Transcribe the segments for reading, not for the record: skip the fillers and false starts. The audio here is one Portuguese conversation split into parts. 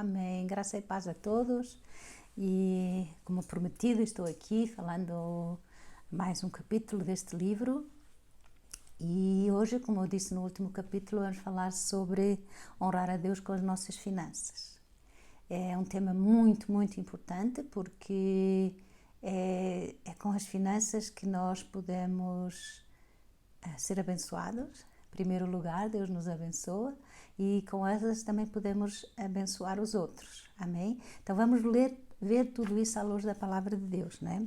Amém. Graça e paz a todos. E, como prometido, estou aqui falando mais um capítulo deste livro. E hoje, como eu disse no último capítulo, vamos falar sobre honrar a Deus com as nossas finanças. É um tema muito importante porque é com as finanças que nós podemos ser abençoados. Em primeiro lugar, Deus nos abençoa e com elas também podemos abençoar os outros. Amém? Então vamos ver tudo isso à luz da palavra de Deus, né?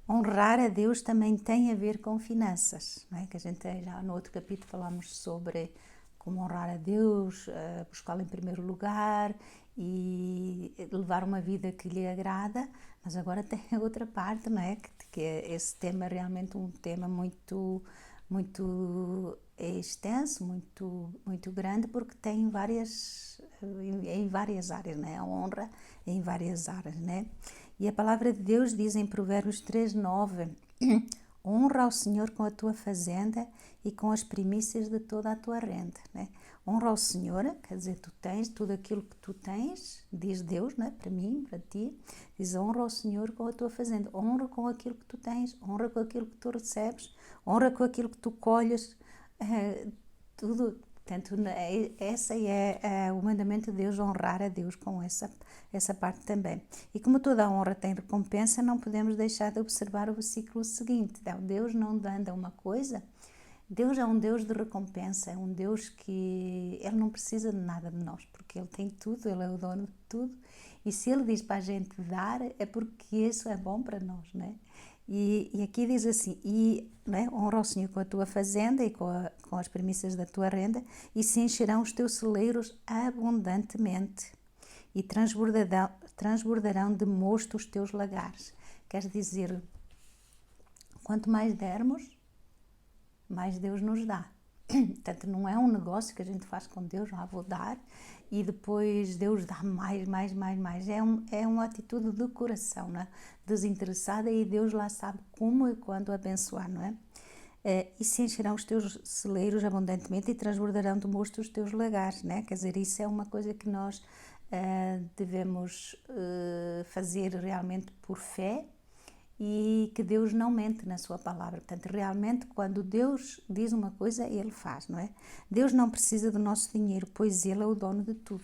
Honrar a Deus também tem a ver com finanças, né? Que a gente já no outro capítulo falamos sobre como honrar a Deus, buscá-lo em primeiro lugar e levar uma vida que lhe agrada, mas agora tem outra parte, não é? Que esse tema é realmente um tema muito extenso, muito grande, porque tem em várias áreas, né? A honra em várias áreas, né? E a palavra de Deus diz em Provérbios 3:9, honra ao Senhor com a tua fazenda e com as primícias de toda a tua renda, né? Honra ao Senhor, quer dizer, tu tens tudo aquilo que tu tens, diz Deus, né? Para mim, para ti, diz honra ao Senhor com a tua fazenda, honra com aquilo que tu tens, honra com aquilo que tu recebes, honra com aquilo que tu colhes, tudo. Portanto, essa é o mandamento de Deus, honrar a Deus com essa parte também. E como toda honra tem recompensa, não podemos deixar de observar o versículo seguinte. Então, Deus não dando uma coisa, Deus é um Deus de recompensa, é um Deus que Ele não precisa de nada de nós, porque Ele tem tudo, Ele é o dono de tudo. E se Ele diz para a gente dar, é porque isso é bom para nós, né? E aqui diz assim, né, honra ao Senhor com a tua fazenda e com as premissas da tua renda, e se encherão os teus celeiros abundantemente, e transbordarão de mosto os teus lagares. Quer dizer, quanto mais dermos, mais Deus nos dá. Portanto, não é um negócio que a gente faz com Deus, vou dar, e depois Deus dá mais. É uma atitude do coração, não é? Desinteressada, e Deus lá sabe como e quando abençoar, não é? E se encherão os teus celeiros abundantemente e transbordarão de mosto os teus lagares, né? Quer dizer, isso é uma coisa que nós devemos fazer realmente por fé, e que Deus não mente na sua palavra. Portanto, realmente, quando Deus diz uma coisa, Ele faz, não é? Deus não precisa do nosso dinheiro, pois Ele é o dono de tudo.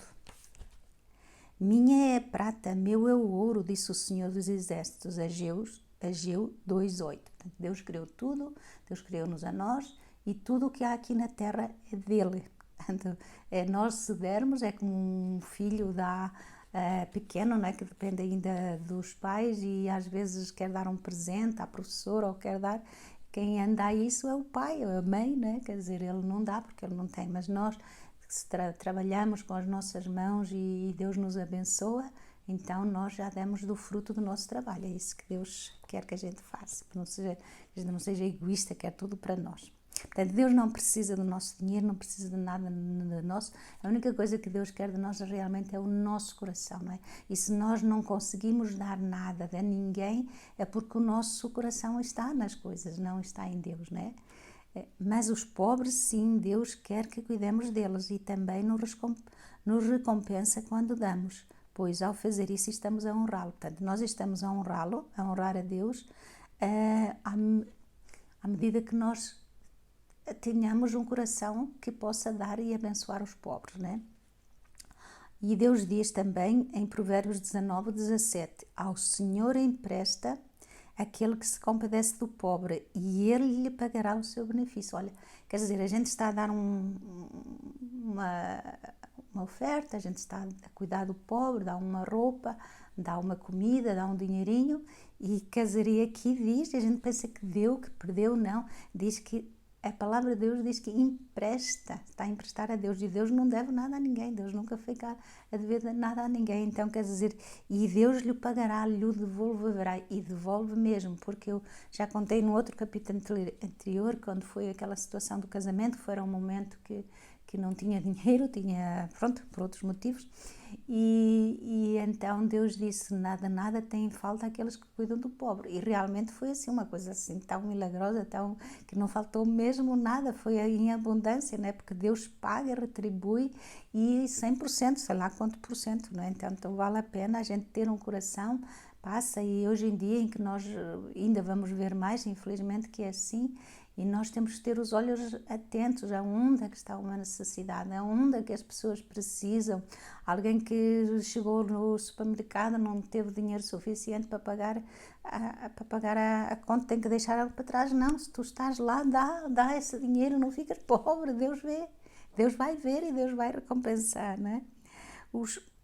Minha é a prata, meu é o ouro, disse o Senhor dos Exércitos, Ageu 2:8. Portanto, Deus criou tudo, Deus criou-nos a nós, e tudo o que há aqui na terra é dele. Portanto, nós se dermos, é como um filho dá pequeno, não é? Que depende ainda dos pais, e às vezes quer dar um presente à professora, ou quer dar, quem anda a isso é o pai, a mãe, né? Quer dizer, ele não dá porque ele não tem, mas nós se trabalhamos com as nossas mãos e Deus nos abençoa, então nós já demos do fruto do nosso trabalho. É isso que Deus quer que a gente faça, que a gente não seja egoísta, quer tudo para nós. Portanto, Deus não precisa do nosso dinheiro, não precisa de nada de nosso. A única coisa que Deus quer de nós realmente é o nosso coração, não é? E se nós não conseguimos dar nada a ninguém, é porque o nosso coração está nas coisas, não está em Deus, não é? Mas os pobres, sim, Deus quer que cuidemos deles, e também nos recompensa quando damos, pois ao fazer isso estamos a honrá-lo. Portanto, nós estamos a honrá-lo, a honrar a Deus, à medida que nós tenhamos um coração que possa dar e abençoar os pobres, né? E Deus diz também em Provérbios 19:17, ao Senhor empresta aquele que se compadece do pobre, e Ele lhe pagará o seu benefício. Olha, quer dizer, a gente está a dar uma oferta, a gente está a cuidar do pobre, dá uma roupa, dá uma comida, dá um dinheirinho, e quer dizer, e aqui diz, a gente pensa que deu, que perdeu, não, diz que a palavra de Deus diz que empresta, está a emprestar a Deus, e Deus não deve nada a ninguém, Deus nunca fica a dever nada a ninguém. Então, quer dizer, e Deus lhe pagará, lhe devolverá, e devolve mesmo, porque eu já contei no outro capítulo anterior, quando foi aquela situação do casamento, foi um momento que que não tinha dinheiro, tinha, pronto, por outros motivos, e então Deus disse, nada tem falta aqueles que cuidam do pobre, e realmente foi assim, uma coisa assim tão milagrosa, tão, que não faltou mesmo nada, foi em abundância, né? Porque Deus paga, retribui, e 100%, sei lá quanto por cento, né? Então vale a pena a gente ter um coração, passa, e hoje em dia em que nós ainda vamos ver mais, infelizmente que é assim, e nós temos que ter os olhos atentos aonde é que está uma necessidade, aonde é que as pessoas precisam. Alguém que chegou no supermercado não teve dinheiro suficiente para pagar a conta, tem que deixar algo para trás. Não, se tu estás lá, dá esse dinheiro, não ficas pobre, Deus vê. Deus vai ver e Deus vai recompensar, não é?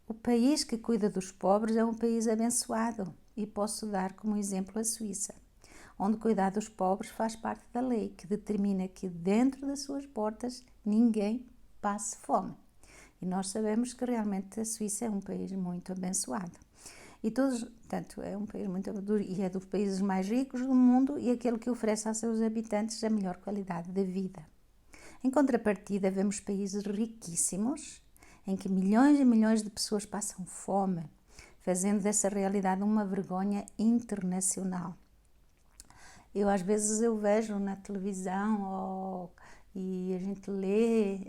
O país que cuida dos pobres é um país abençoado, e posso dar como exemplo a Suíça, onde cuidar dos pobres faz parte da lei, que determina que dentro das suas portas ninguém passe fome. E nós sabemos que realmente a Suíça é um país muito abençoado. E portanto, é um país muito e é dos países mais ricos do mundo e aquele que oferece aos seus habitantes a melhor qualidade de vida. Em contrapartida, vemos países riquíssimos em que milhões e milhões de pessoas passam fome, fazendo dessa realidade uma vergonha internacional. Às vezes eu vejo na televisão e a gente lê,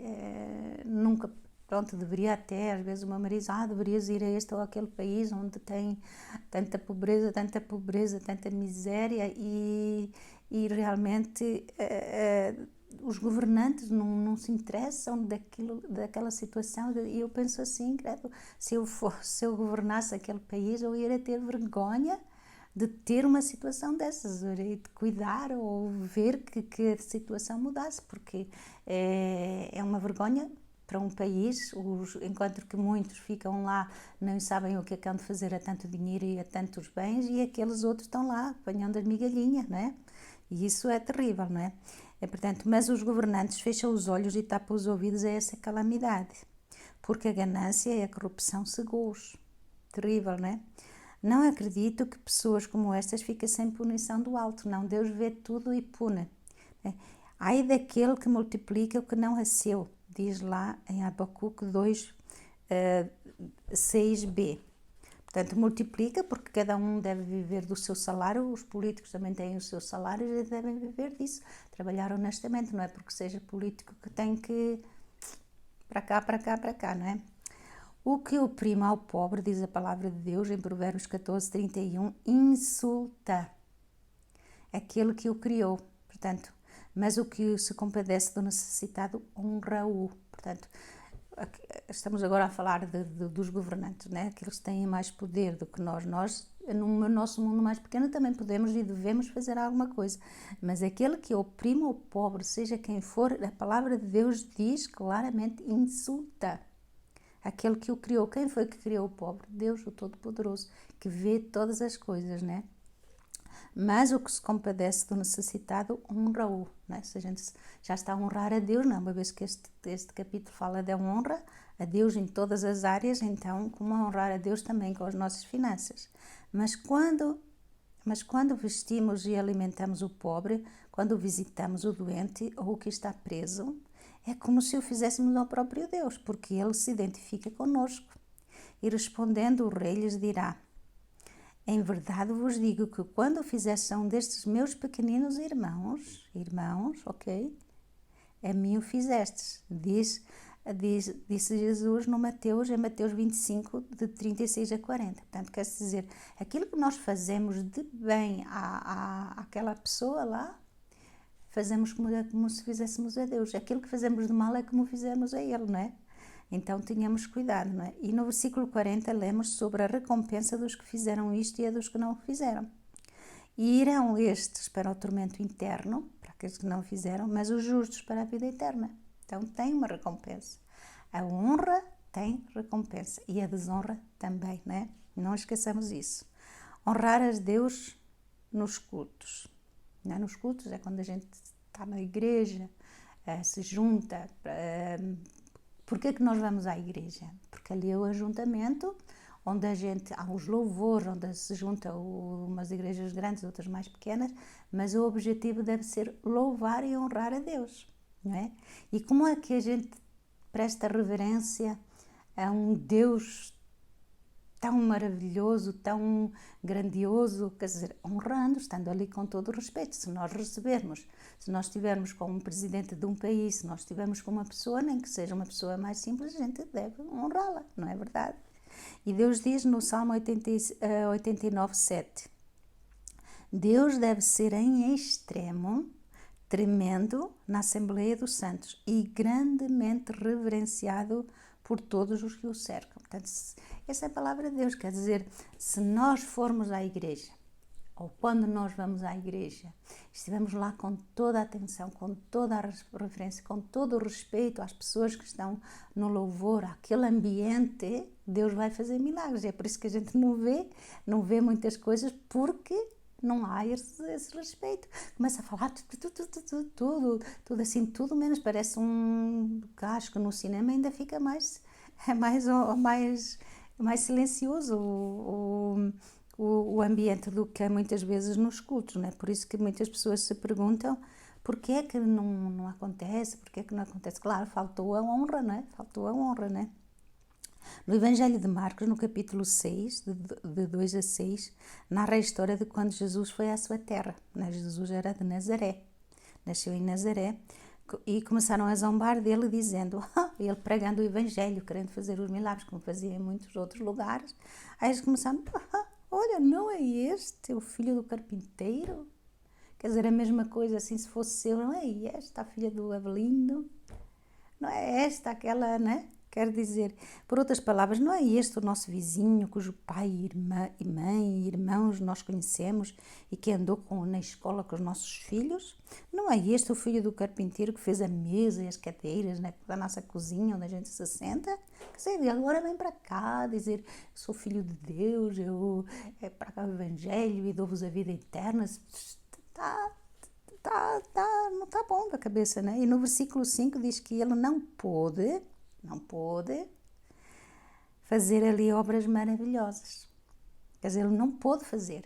nunca, pronto, deveria até, às vezes o meu marido diz, deverias ir a este ou aquele país onde tem tanta pobreza, tanta miséria e realmente os governantes não se interessam daquela situação, e eu penso assim, se eu governasse aquele país, eu iria ter vergonha de ter uma situação dessas, de cuidar ou ver que a situação mudasse, porque é uma vergonha para um país, enquanto que muitos ficam lá, não sabem o que é que hão de fazer a tanto dinheiro e a tantos bens, e aqueles outros estão lá apanhando as migalhinhas, não é? E isso é terrível, não é? Portanto, mas os governantes fecham os olhos e tapam os ouvidos a essa calamidade, porque a ganância e a corrupção cegou-os. Terrível, não é? Não acredito que pessoas como estas fiquem sem punição do alto. Não, Deus vê tudo e pune. Ai daquele que multiplica o que não é seu, diz lá em Abacuque 2, 6b. Portanto, multiplica, porque cada um deve viver do seu salário, os políticos também têm os seus salários e devem viver disso, trabalhar honestamente, não é porque seja político que tem que para cá, não é? O que oprime ao pobre, diz a palavra de Deus em Provérbios 14:31, insulta aquele que o criou. Portanto, mas o que se compadece do necessitado honra-o. Portanto, estamos agora a falar dos governantes, né? Aqueles que têm mais poder do que nós. Nós, no nosso mundo mais pequeno, também podemos e devemos fazer alguma coisa. Mas aquele que oprime o pobre, seja quem for, a palavra de Deus diz claramente, insulta aquele que o criou. Quem foi que criou o pobre? Deus, o Todo-Poderoso, que vê todas as coisas, né? Mas o que se compadece do necessitado, honra-o, né? Se a gente já está a honrar a Deus, não, uma vez que este capítulo fala da honra a Deus em todas as áreas, então como honrar a Deus também com as nossas finanças. Mas quando vestimos e alimentamos o pobre, quando visitamos o doente ou o que está preso, é como se o fizéssemos ao próprio Deus, porque Ele se identifica conosco. E respondendo, o rei lhes dirá, em verdade vos digo que quando fizeste a um destes meus pequeninos irmãos, ok? A mim o fizestes, disse Jesus em Mateus 25, de 36 a 40. Portanto, quer dizer, aquilo que nós fazemos de bem àquela pessoa lá, fazemos como se fizéssemos a Deus. Aquilo que fazemos de mal é como fizemos a Ele, não é? Então, tínhamos cuidado, não é? E no versículo 40, lemos sobre a recompensa dos que fizeram isto e a dos que não fizeram. E irão estes para o tormento interno, para aqueles que não fizeram, mas os justos para a vida eterna. Então, tem uma recompensa. A honra tem recompensa e a desonra também, não é? Não esqueçamos isso. Honrar a Deus nos cultos. Não é? Nos cultos é quando a gente está na igreja, se junta. Porquê é que nós vamos à igreja? Porque ali é o ajuntamento onde há os louvores, onde se juntam umas igrejas grandes, outras mais pequenas, mas o objetivo deve ser louvar e honrar a Deus, não é? E como é que a gente presta reverência a um Deus tão maravilhoso, tão grandioso, quer dizer, honrando, estando ali com todo o respeito. Se nós recebermos, se nós estivermos com um presidente de um país, se nós estivermos com uma pessoa, nem que seja uma pessoa mais simples, a gente deve honrá-la, não é verdade? E Deus diz no Salmo 89:7, Deus deve ser em extremo tremendo na Assembleia dos Santos e grandemente reverenciado por todos os que o cercam. Portanto, essa é a palavra de Deus, quer dizer, se nós formos à igreja, ou quando nós vamos à igreja, estivemos lá com toda a atenção, com toda a referência, com todo o respeito às pessoas que estão no louvor, àquele ambiente, Deus vai fazer milagres. É por isso que a gente não vê muitas coisas, porque não há esse respeito. Começa a falar tudo assim, tudo menos, parece um casco no cinema, ainda fica mais silencioso o ambiente do que é muitas vezes nos cultos, não é? Por isso que muitas pessoas se perguntam porquê é que não acontece, porquê é que não acontece. Claro, faltou a honra, não é? Faltou a honra, não é? No Evangelho de Marcos, no capítulo 6, de 2 a 6, narra a história de quando Jesus foi à sua terra. Jesus era de Nazaré, nasceu em Nazaré, e começaram a zombar dele dizendo, ele pregando o Evangelho, querendo fazer os milagres, como fazia em muitos outros lugares. Aí eles começaram, olha, não é este o filho do carpinteiro? Quer dizer, a mesma coisa assim, se fosse seu, não é esta a filha do Avelino? Não é esta aquela, né? Quer dizer, por outras palavras, não é este o nosso vizinho, cujo pai, mãe e irmãos nós conhecemos e que andou na escola com os nossos filhos? Não é este o filho do carpinteiro que fez a mesa e as cadeiras, né, da nossa cozinha, onde a gente se senta? Quer dizer, agora vem para cá dizer, sou filho de Deus, eu para cá o Evangelho e dou-vos a vida eterna. Não está bom da cabeça, né? E no versículo 5 diz que ele não pôde fazer ali obras maravilhosas. Quer dizer, ele não pôde fazer.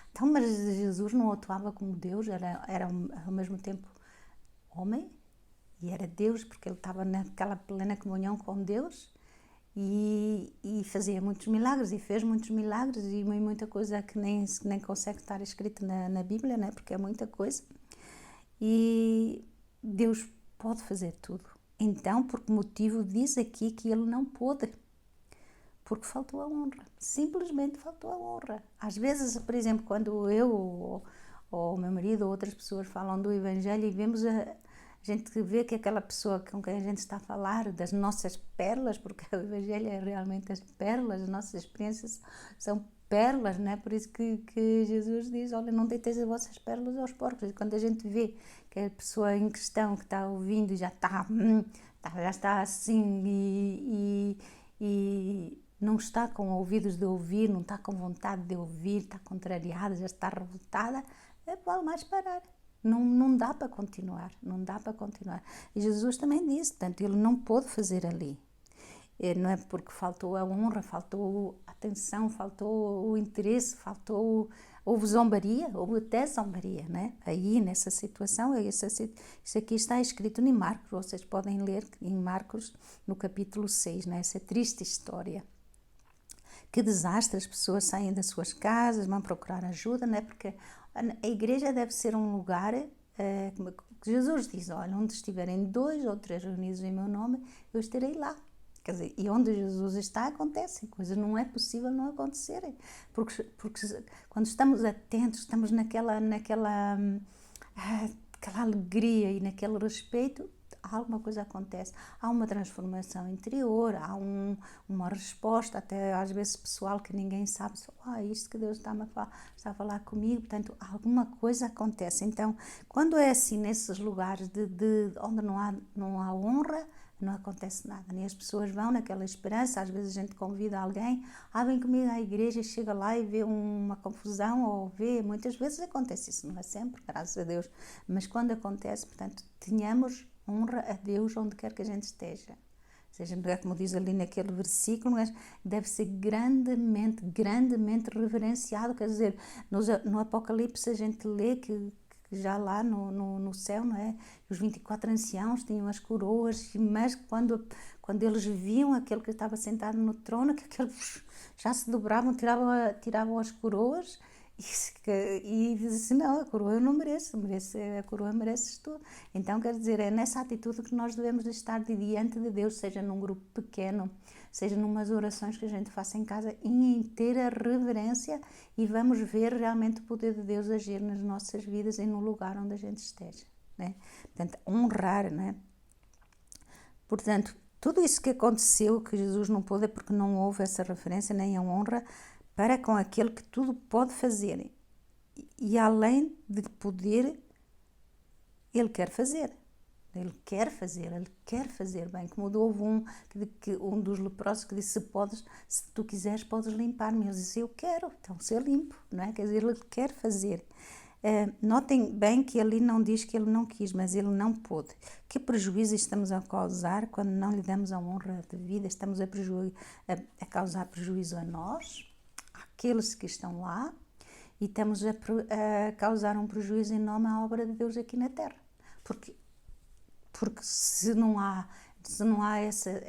Então, mas Jesus não atuava como Deus, era ao mesmo tempo homem e era Deus, porque ele estava naquela plena comunhão com Deus e fazia muitos milagres e fez muitos milagres e muita coisa que nem consegue estar escrito na Bíblia, né? Porque é muita coisa. E Deus pode fazer tudo. Então, por que motivo diz aqui que ele não pôde? Porque faltou a honra. Simplesmente faltou a honra. Às vezes, por exemplo, quando eu ou o meu marido ou outras pessoas falam do Evangelho e vemos a gente vê que aquela pessoa com quem a gente está a falar, das nossas pérolas, porque o Evangelho é realmente as pérolas, as nossas experiências são pérolas, não é? Por isso que Jesus diz, olha, não deiteis as vossas pérolas aos porcos. E quando a gente vê que a pessoa em questão que está ouvindo já está assim e não está com ouvidos de ouvir, não está com vontade de ouvir, está contrariada, já está revoltada, vale mais parar. Não dá para continuar, não dá para continuar. E Jesus também disse, portanto, ele não pôde fazer ali. Não é porque faltou a honra, faltou a atenção, faltou o interesse, houve zombaria, houve até zombaria, né? Aí nessa situação, isso aqui está escrito em Marcos, vocês podem ler em Marcos no capítulo 6, né? Essa triste história. Que desastre, as pessoas saem das suas casas, vão procurar ajuda, né? Porque a igreja deve ser um lugar, Jesus diz, olha, onde estiverem 2 ou 3 reunidos em meu nome, eu estarei lá. Quer dizer, e onde Jesus está, acontecem coisas, não é possível não acontecerem, porque quando estamos atentos, estamos naquela alegria e naquele respeito, alguma coisa acontece, há uma transformação interior, há uma resposta, até às vezes pessoal que ninguém sabe, isto que Deus está a falar comigo, portanto, alguma coisa acontece. Então, quando é assim, nesses lugares onde não há honra, não acontece nada, nem as pessoas vão naquela esperança. Às vezes a gente convida alguém, vem comigo à igreja, chega lá e vê uma confusão, ou muitas vezes acontece isso, não é sempre, graças a Deus, mas quando acontece, portanto, tenhamos honra a Deus onde quer que a gente esteja. Ou seja, como diz ali naquele versículo, deve ser grandemente reverenciado. Quer dizer, no Apocalipse a gente lê que já lá no céu, não é? Os 24 anciãos tinham as coroas, mas quando eles viam aquele que estava sentado no trono, que aqueles já se dobravam, tiravam as coroas e diziam assim, não, a coroa eu não mereço, a coroa mereces tu. Então, quer dizer, é nessa atitude que nós devemos estar diante de Deus, seja num grupo pequeno, seja numas orações que a gente faça em casa, em inteira reverência, e vamos ver realmente o poder de Deus agir nas nossas vidas e no lugar onde a gente esteja, né? Portanto, honrar, né? Portanto, tudo isso que aconteceu, que Jesus não pôde, é porque não houve essa referência nem a honra para com aquele que tudo pode fazer. E além de poder, ele quer fazer. Ele quer fazer bem. Como houve um dos leprosos que disse, se tu quiseres, podes limpar-me. Ele disse, eu quero, então ser limpo, não é? Quer dizer, ele quer fazer. Notem bem que ali não diz que ele não quis, mas ele não pôde. Que prejuízo estamos a causar quando não lhe damos a honra de vida? Estamos a causar prejuízo a nós, àqueles que estão lá, e estamos a causar um prejuízo enorme à obra de Deus aqui na Terra. Porque se não há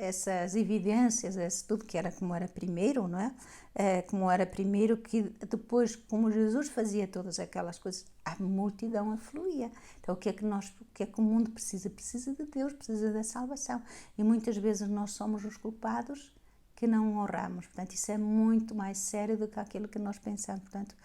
essas evidências, tudo que era como era primeiro, não é? Como era primeiro, que depois, como Jesus fazia todas aquelas coisas, a multidão afluía. Então, o que é que o mundo precisa? Precisa de Deus, precisa da salvação. E muitas vezes nós somos os culpados que não honramos. Portanto, isso é muito mais sério do que aquilo que nós pensamos. Portanto,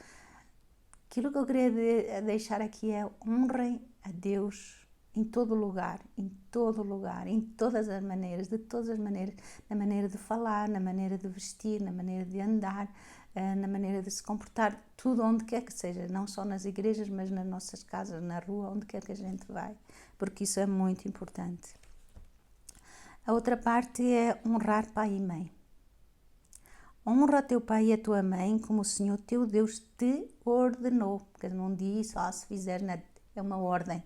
aquilo que eu queria deixar aqui é: honrem a Deus em todo lugar, em todas as maneiras, de todas as maneiras, na maneira de falar, na maneira de vestir, na maneira de andar, na maneira de se comportar, tudo onde quer que seja, não só nas igrejas, mas nas nossas casas, na rua, onde quer que a gente vai, porque isso é muito importante. A outra parte é honrar pai e mãe. Honra teu pai e a tua mãe como o Senhor teu Deus te ordenou, porque não diz, se fizer, é uma ordem.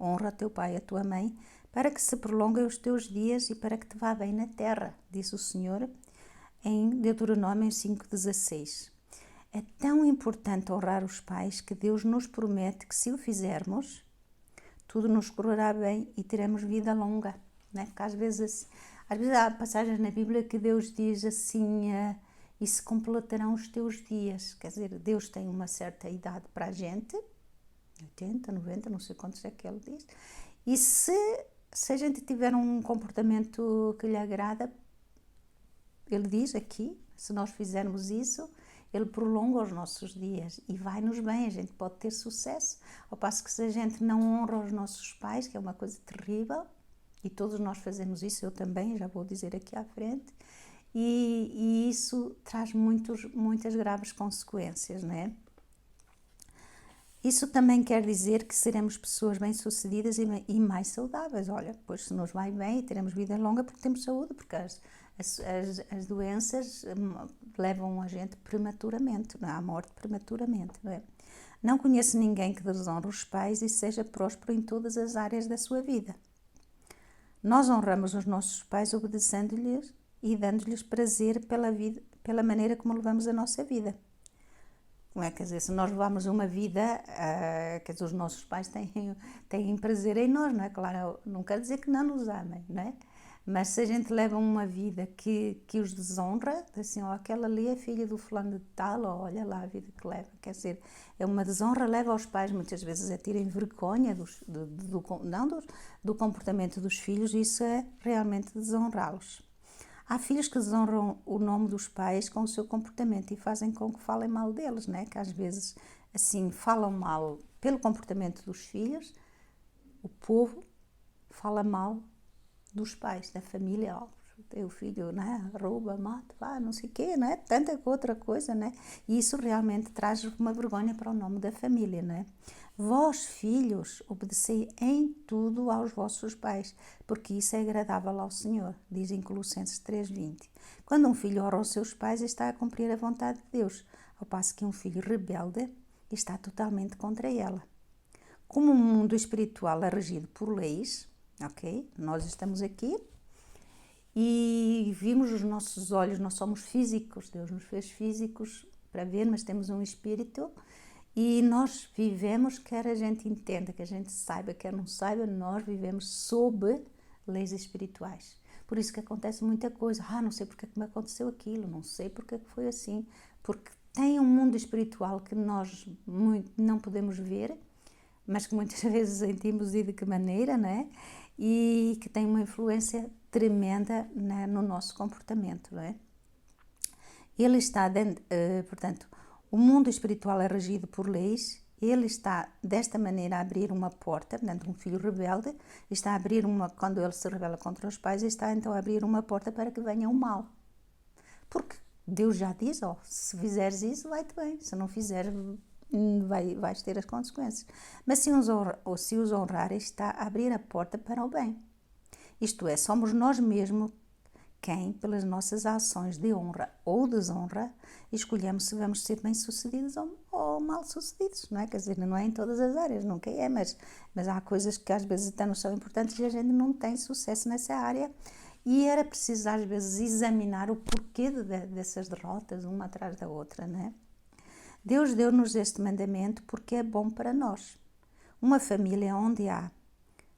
Honra teu pai e a tua mãe, para que se prolonguem os teus dias e para que te vá bem na terra, disse o Senhor em Deuteronômio 5,16. É tão importante honrar os pais que Deus nos promete que, se o fizermos, tudo nos correrá bem e teremos vida longa, né? Porque às vezes há passagens na Bíblia que Deus diz assim, e se completarão os teus dias. Quer dizer, Deus tem uma certa idade para a gente, 80, 90, não sei quantos é que ele diz, e se a gente tiver um comportamento que lhe agrada, ele diz aqui, se nós fizermos isso, ele prolonga os nossos dias e vai-nos bem, a gente pode ter sucesso. Ao passo que, se a gente não honra os nossos pais, que é uma coisa terrível, e todos nós fazemos isso, eu também, já vou dizer aqui à frente, e isso traz muitas graves consequências, não é? Isso também quer dizer que seremos pessoas bem-sucedidas e mais saudáveis. Olha, pois se nos vai bem e teremos vida longa porque temos saúde, porque as doenças levam a gente prematuramente, não é? À morte prematuramente, não é? Não conheço ninguém que desonre os pais e seja próspero em todas as áreas da sua vida. Nós honramos os nossos pais obedecendo-lhes e dando-lhes prazer pela maneira como levamos a nossa vida. Não é? Quer dizer, se nós levamos uma vida, quer dizer, os nossos pais têm prazer em nós, não é? Claro, não quer dizer que não nos amem, não é? Mas se a gente leva uma vida que os desonra, assim, aquela ali é filha do fulano de tal, olha lá a vida que leva. Quer dizer, é uma desonra, leva aos pais muitas vezes a terem vergonha do comportamento dos filhos, e isso é realmente desonrá-los. Há filhos que desonram o nome dos pais com o seu comportamento e fazem com que falem mal deles, né? Que às vezes, assim, falam mal pelo comportamento dos filhos, o povo fala mal dos pais, da família, o filho, né? Rouba, mata, não sei o quê, né? Tanta outra coisa, né? E isso realmente traz uma vergonha para o nome da família, né? Vós, filhos, obedecei em tudo aos vossos pais, porque isso é agradável ao Senhor, diz em Colossenses 3,20. Quando um filho honra os seus pais, está a cumprir a vontade de Deus, ao passo que um filho rebelde está totalmente contra ela. Como o mundo espiritual é regido por leis, ok? Nós estamos aqui e vimos os nossos olhos, nós somos físicos, Deus nos fez físicos para ver, mas temos um espírito. E nós vivemos, quer a gente entenda, que a gente saiba, quer não saiba, nós vivemos sob leis espirituais. Por isso que acontece muita coisa. Não sei porque é que me aconteceu aquilo, não sei porque é que foi assim. Porque tem um mundo espiritual que nós não podemos ver, mas que muitas vezes sentimos e de que maneira, né? E que tem uma influência tremenda, né, no nosso comportamento, não é? Ele está dentro, portanto, o mundo espiritual é regido por leis. Ele está desta maneira a abrir uma porta, portanto, um filho rebelde está a abrir quando ele se rebela contra os pais, está então a abrir uma porta para que venha o mal. Porque Deus já diz, se fizeres isso, vai-te bem, se não fizeres, vais ter as consequências. Mas se os honrar, está a abrir a porta para o bem. Isto é, somos nós mesmos quem, pelas nossas ações de honra ou desonra, escolhemos se vamos ser bem-sucedidos ou mal-sucedidos, não é? Quer dizer, não é em todas as áreas, nunca é, mas há coisas que às vezes até não são importantes e a gente não tem sucesso nessa área. E era preciso às vezes examinar o porquê dessas derrotas, uma atrás da outra, não é? Deus deu-nos este mandamento porque é bom para nós. Uma família onde há,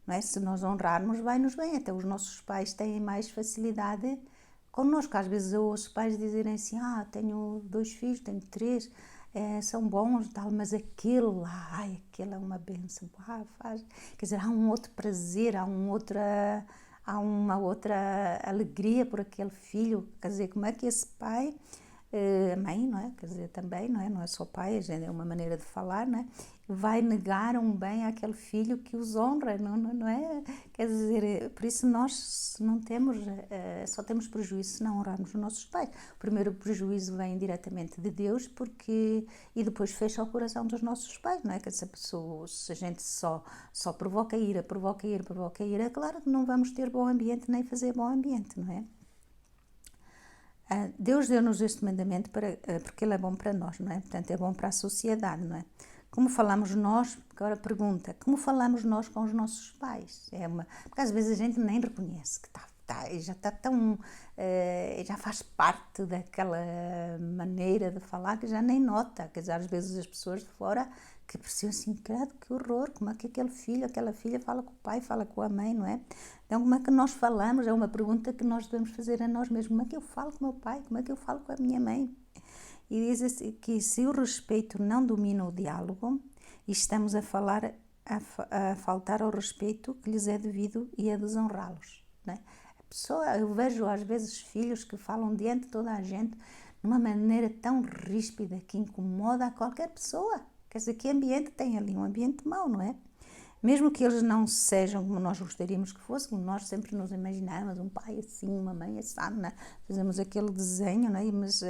não é? Se nós honrarmos, vai-nos bem. Até os nossos pais têm mais facilidade connosco. Às vezes eu ouço pais dizerem assim, tenho 2 filhos, tenho 3, são bons, tal, mas aquele lá, aquele é uma bênção. Faz. Quer dizer, há um outro prazer, há uma outra alegria por aquele filho. Quer dizer, como é que esse pai, a mãe, não é? Quer dizer, também, não é só pai, é uma maneira de falar, não é? Vai negar um bem àquele filho que os honra, não é? Quer dizer, por isso nós não temos, só temos prejuízo se não honrarmos os nossos pais. O primeiro prejuízo vem diretamente de Deus, e depois fecha o coração dos nossos pais, não é? Que se a gente só provoca ira, claro que não vamos ter bom ambiente nem fazer bom ambiente, não é? Deus deu-nos este mandamento porque ele é bom para nós, não é? Portanto, é bom para a sociedade, não é? Como falamos nós, agora pergunta, como falamos nós com os nossos pais? Porque às vezes a gente nem reconhece que já está tão, já faz parte daquela maneira de falar que já nem nota. Quer dizer, às vezes as pessoas de fora que apreciam assim, credo, que horror, como é que aquele filho, aquela filha fala com o pai, fala com a mãe, não é? Então, como é que nós falamos? É uma pergunta que nós devemos fazer a nós mesmos. Como é que eu falo com o meu pai? Como é que eu falo com a minha mãe? E diz assim, que se o respeito não domina o diálogo, estamos a faltar ao respeito que lhes é devido e a desonrá-los, não é? Eu vejo às vezes filhos que falam diante de toda a gente de uma maneira tão ríspida que incomoda a qualquer pessoa. Quer dizer, que ambiente tem ali? Um ambiente mau, não é? Mesmo que eles não sejam como nós gostaríamos que fossem, como nós sempre nos imaginávamos, um pai assim, uma mãe assim, não é? Fazemos aquele desenho, não é? Mas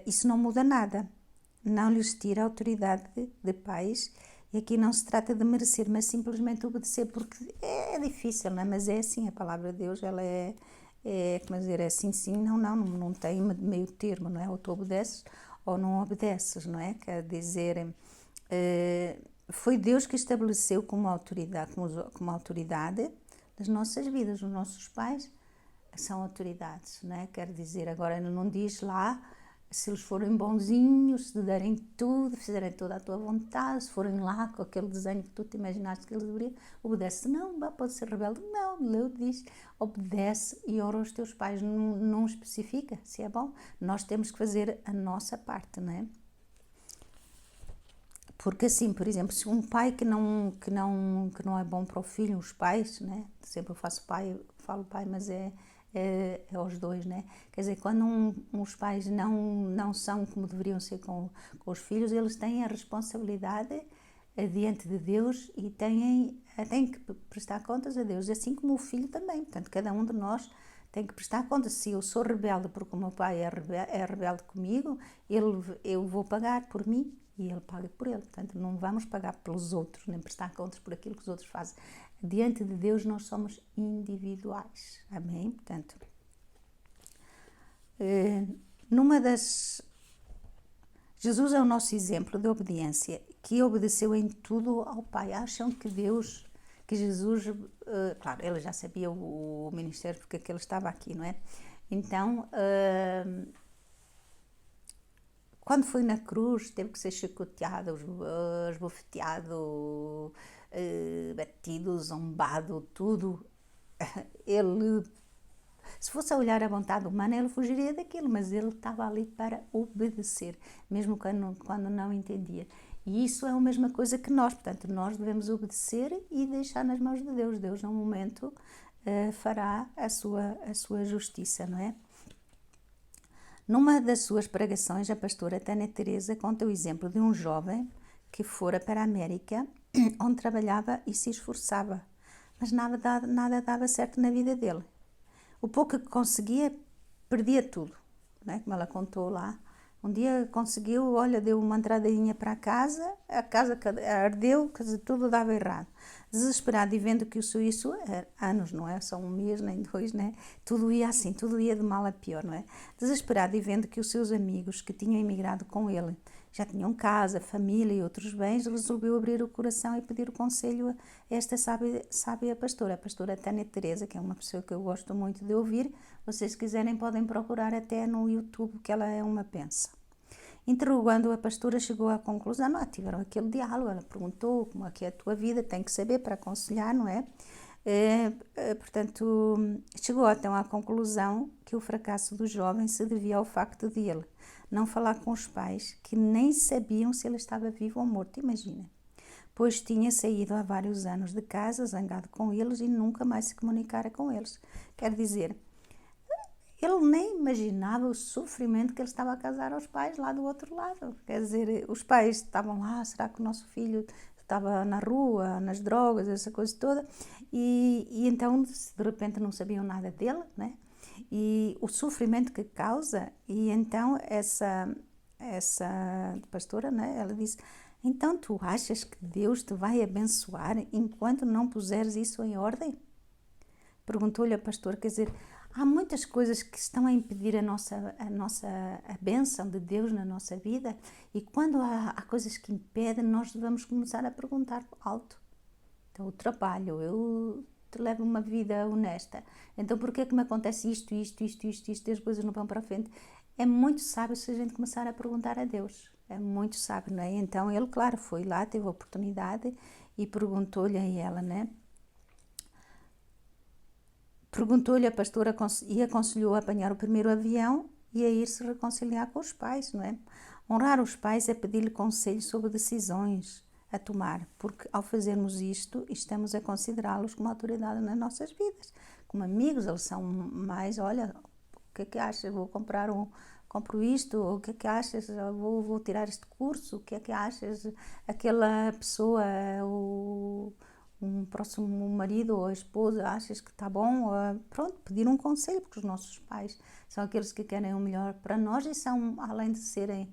isso não muda nada. Não lhes tira a autoridade de pais. E aqui não se trata de merecer, mas simplesmente obedecer, porque é difícil, não é? Mas é assim, a palavra de Deus, ela como dizer, é sim, não tem meio termo, não é? Ou tu obedeces ou não obedeces, não é? Quer dizer, foi Deus que estabeleceu como autoridade das nossas vidas. Os nossos pais são autoridades, não é? Quer dizer, agora não diz lá se eles forem bonzinhos, se derem tudo, fizerem toda a tua vontade, se forem lá com aquele desenho que tu te imaginaste que eles deveriam, obedece. Não, pode ser rebelde. Não, Deus diz, obedece e honra os teus pais. Não especifica se é bom. Nós temos que fazer a nossa parte, não é? Porque assim, por exemplo, se um pai que não é bom para o filho, os pais, né? Sempre eu falo pai, mas é aos dois, né? Quer dizer, quando os pais não são como deveriam ser com os filhos, eles têm a responsabilidade diante de Deus e têm que prestar contas a Deus, assim como o filho também. Portanto, cada um de nós tem que prestar contas. Se eu sou rebelde porque o meu pai é rebelde comigo, eu vou pagar por mim e ele paga por ele. Portanto, não vamos pagar pelos outros, nem prestar contas por aquilo que os outros fazem. Diante de Deus nós somos individuais. Amém? Portanto, Jesus é o nosso exemplo de obediência, que obedeceu em tudo ao Pai. Acham que Jesus, claro, ele já sabia o ministério porque ele estava aqui, não é? Então, quando foi na cruz, teve que ser chicoteado, esbofeteado, batido, zombado, tudo. Ele, se fosse a olhar a vontade humana, ele fugiria daquilo, mas ele estava ali para obedecer, mesmo quando não entendia. E isso é a mesma coisa que nós, portanto, nós devemos obedecer e deixar nas mãos de Deus. Deus, num momento, fará a sua justiça, não é? Numa das suas pregações, a pastora Tânia Teresa conta o exemplo de um jovem que fora para a América, onde trabalhava e se esforçava, mas nada dava certo na vida dele. O pouco que conseguia, perdia tudo, né? Como ela contou lá. Um dia conseguiu, olha, deu uma entradinha para a casa ardeu, quer dizer, tudo dava errado. Desesperado e vendo que isso anos, não é só um mês nem dois, né? Tudo ia assim, tudo ia de mal a pior, não é? Desesperado e vendo que os seus amigos que tinham emigrado com ele já tinham casa, família e outros bens, resolveu abrir o coração e pedir o conselho a esta sábia pastora, a pastora Tânia Teresa, que é uma pessoa que eu gosto muito de ouvir. Vocês quiserem podem procurar até no YouTube, que ela é uma benção. Interrogando a pastora, chegou à conclusão, não, tiveram aquele diálogo, ela perguntou como é que é a tua vida, tem que saber para aconselhar, não é? Portanto, chegou então à conclusão que o fracasso do jovem se devia ao facto de ele não falar com os pais, que nem sabiam se ele estava vivo ou morto, imagina. Pois tinha saído há vários anos de casa, zangado com eles e nunca mais se comunicara com eles. Quer dizer, ele nem imaginava o sofrimento que ele estava a causar aos pais lá do outro lado. Quer dizer, os pais estavam lá, será que o nosso filho estava na rua, nas drogas, essa coisa toda, e então de repente não sabiam nada dele, né? E o sofrimento que causa, e então essa pastora, né, ela disse, então tu achas que Deus te vai abençoar enquanto não puseres isso em ordem? Perguntou-lhe a pastora, quer dizer, há muitas coisas que estão a impedir a bênção de Deus na nossa vida, e quando há coisas que impedem, nós devemos começar a perguntar alto. Então, o trabalho, eu levo uma vida honesta, então por que é que me acontece isto, e as coisas não vão para a frente? É muito sábio se a gente começar a perguntar a Deus, é muito sábio, não é? Então ele, claro, foi lá, teve a oportunidade e perguntou-lhe a ela, né? Perguntou-lhe a pastora e aconselhou a apanhar o primeiro avião e a ir se reconciliar com os pais, não é? Honrar os pais é pedir-lhe conselho sobre decisões a tomar, porque ao fazermos isto, estamos a considerá-los como autoridade nas nossas vidas. Como amigos, eles são mais, olha, o que é que achas? Compro isto, ou o que é que achas? Vou tirar este curso, o que é que achas? Aquela pessoa, um próximo marido ou a esposa, achas que está bom? Pronto, pedir um conselho, porque os nossos pais são aqueles que querem o melhor para nós e são, além de serem,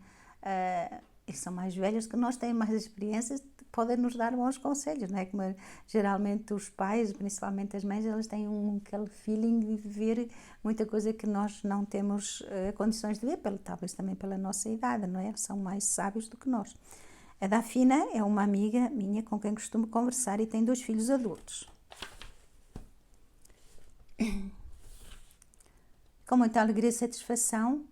eles são mais velhos que nós, têm mais experiências, podem nos dar bons conselhos, não é? Como geralmente os pais, principalmente as mães, elas têm aquele feeling de ver muita coisa que nós não temos condições de ver, talvez também pela nossa idade, não é? São mais sábios do que nós. A Dafina é uma amiga minha com quem costumo conversar e tem 2 filhos adultos. Com muita alegria e satisfação,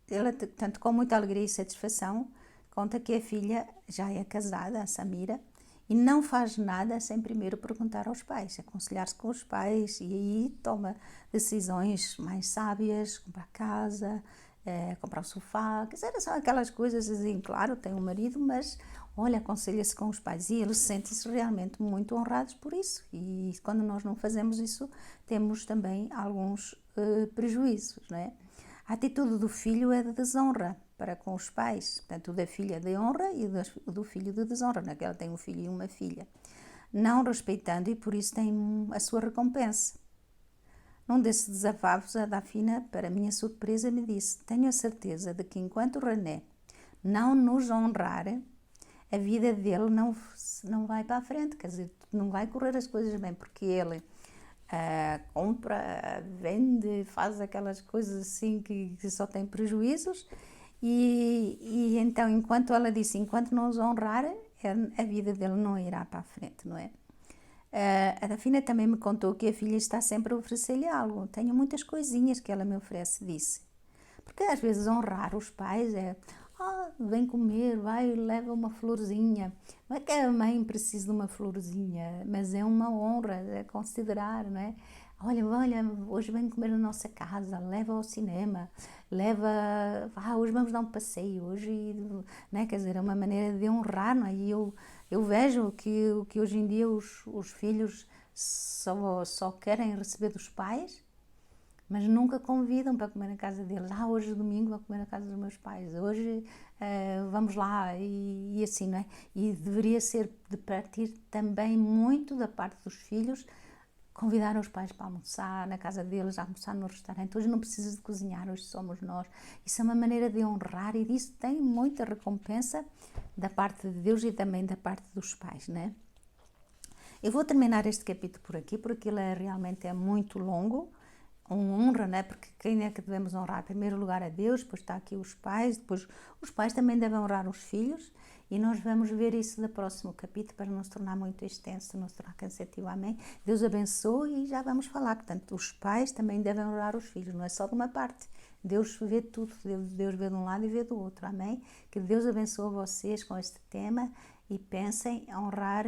ela, tanto com muita alegria e satisfação, conta que a filha já é casada, a Samira, e não faz nada sem primeiro perguntar aos pais, aconselhar-se com os pais, e aí toma decisões mais sábias, comprar casa, comprar o sofá, quer dizer, são aquelas coisas assim, claro, tem um marido, mas olha, aconselha-se com os pais e eles sentem-se realmente muito honrados por isso, e quando nós não fazemos isso, temos também alguns prejuízos, não é? A atitude do filho é de desonra para com os pais, portanto, o da filha de honra e o do filho de desonra, né? Que ela tem um filho e uma filha, não respeitando, e por isso tem a sua recompensa. Num desses desabafos, a Dafina, para minha surpresa, me disse, tenho a certeza de que enquanto o René não nos honrar, a vida dele não vai para a frente, quer dizer, não vai correr as coisas bem, porque ele compra, vende, faz aquelas coisas assim que só tem prejuízos, e então, enquanto ela disse, enquanto não os honrar, a vida dele não irá para a frente, não é? A Dafina também me contou que a filha está sempre a oferecer-lhe algo. Tenho muitas coisinhas que ela me oferece, disse. Porque às vezes honrar os pais é, vem comer, vai, leva uma florzinha. Não é que a mãe precise de uma florzinha, mas é uma honra, é considerar, não é? Olha, hoje vem comer na nossa casa, leva ao cinema, leva, hoje vamos dar um passeio, hoje, né? Quer dizer, é uma maneira de honrar, não é? E eu vejo que hoje em dia os filhos só querem receber dos pais, mas nunca convidam para comer na casa deles. Hoje é domingo, vou comer na casa dos meus pais. Hoje vamos lá e assim, não é? E deveria ser de partir também muito da parte dos filhos convidar os pais para almoçar na casa deles, almoçar no restaurante. Hoje não precisas de cozinhar, hoje somos nós. Isso é uma maneira de honrar e disso tem muita recompensa da parte de Deus e também da parte dos pais, né? Eu vou terminar este capítulo por aqui, porque ele realmente é muito longo. Honra, né? Porque quem é que devemos honrar? Em primeiro lugar a Deus, depois está aqui os pais, depois os pais também devem honrar os filhos, e nós vamos ver isso no próximo capítulo para não se tornar muito extenso, não se tornar cansativo, amém? Deus abençoe e já vamos falar, portanto, os pais também devem honrar os filhos, não é só de uma parte, Deus vê tudo, Deus vê de um lado e vê do outro, amém? Que Deus abençoe vocês com este tema e pensem em honrar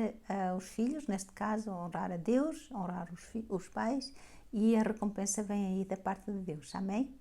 os filhos, neste caso, honrar a Deus, honrar os pais, e a recompensa vem aí da parte de Deus, amém?